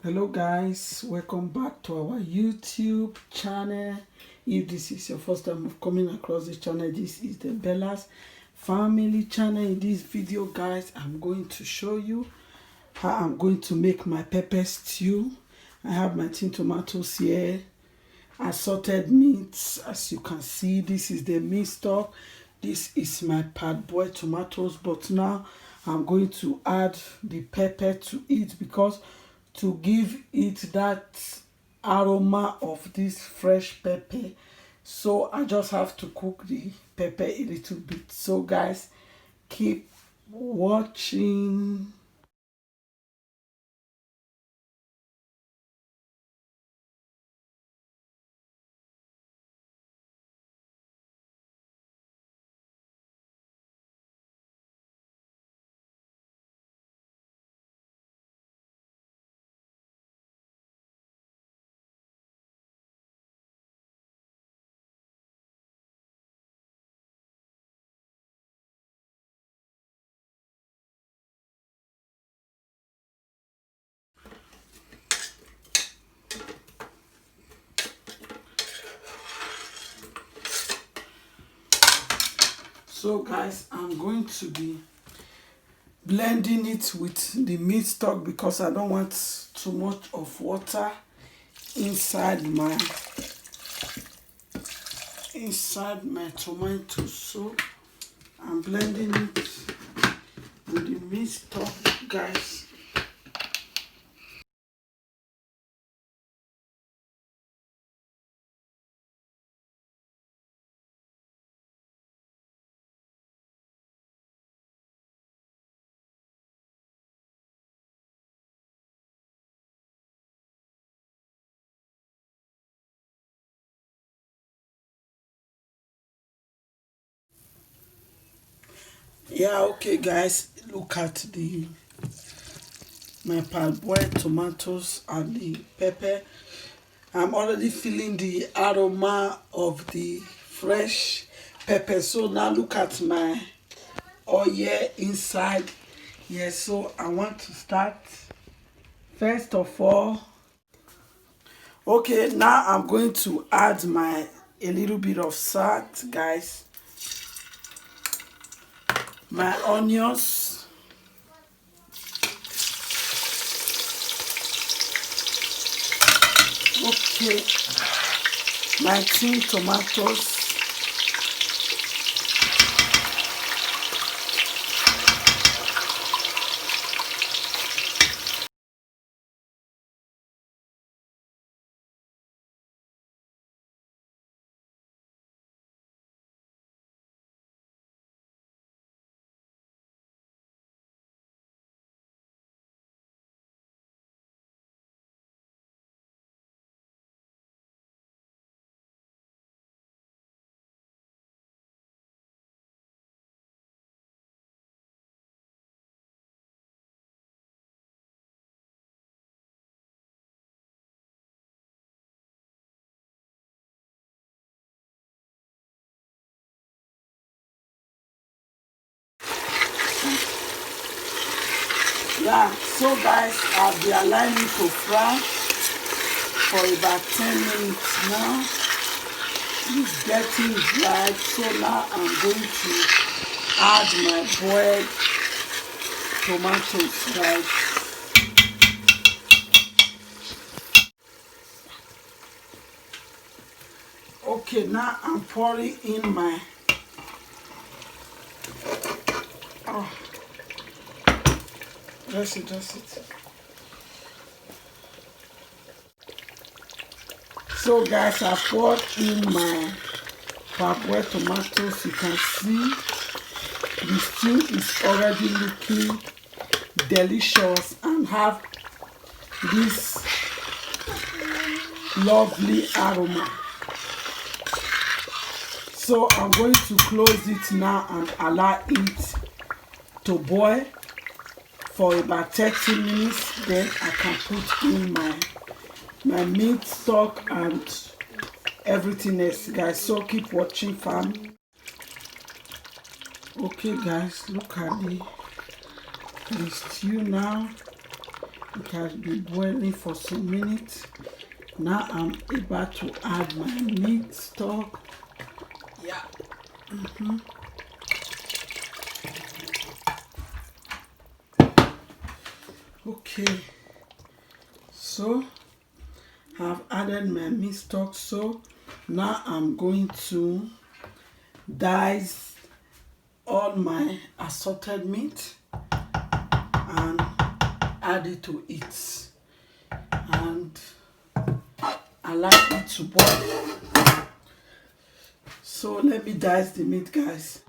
Hello guys, welcome back to our YouTube channel. If this is your first time of coming across this channel, this is the Bella's family channel. In this video guys, I'm going to show you how I'm going to make my pepper stew. I have my tin tomatoes here, assorted meats. As you can see, this is the meat stock. This is my parboiled tomatoes, but now I'm going to add the pepper to it because to give it that aroma of this fresh pepper. So I just have to cook the pepper a little bit. So guys, keep watching. So guys, I'm going to be blending it with the meat stock because I don't want too much of water inside my tomato. So I'm blending it with the meat stock, guys. Yeah, okay guys, look at my parboiled tomatoes and the pepper. I'm already feeling the aroma of the fresh pepper. So now look at my oil inside. Yeah, so I want to start first of all. Okay, now I'm going to add a little bit of salt, guys. My onions. Okay, my tin tomatoes. Yeah, so guys, I'll be allowing it to fry for about 10 minutes now. It's getting dry, so now I'm going to add my boiled tomatoes, guys. Okay, now I'm pouring in my that's it. So guys, I poured in my parboiled tomatoes. You can see the stew is already looking delicious and have this lovely aroma. So I'm going to close it now and allow it to boil for about 30 minutes. Then I can put in my meat stock and everything else, guys. So keep watching, fam. Okay guys, look at the stew now. It has been boiling for some minutes. Now I'm about to add my meat stock. Yeah. Okay. So I've added my meat stock. So now I'm going to dice all my assorted meat and add it to it. And I like it to boil. So let me dice the meat, guys.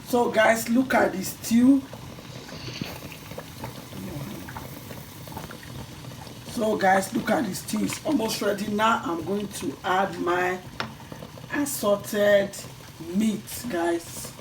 So guys, look at the stew. So guys, look at the stew. It's almost ready. Now I'm going to add my assorted meat, guys.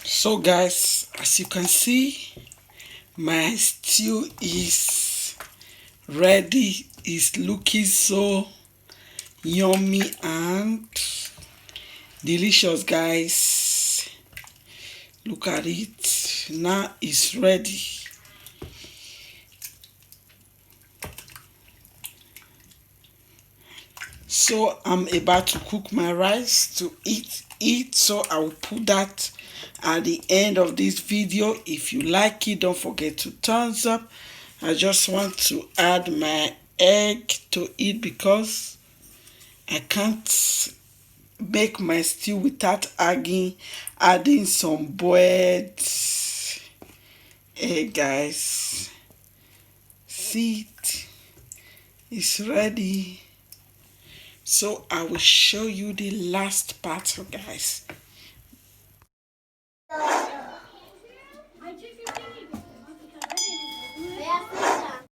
So guys, as you can see, my stew is ready. It's looking so yummy and delicious, guys. Look at it. Now it's ready. So I'm about to cook my rice to eat. So I will put that at the end of this video. If you like it, don't forget to thumbs up. I just want to add my egg to it because I can't make my stew without adding some boiled egg, guys. See it? It's ready. So I will show you the last part, guys.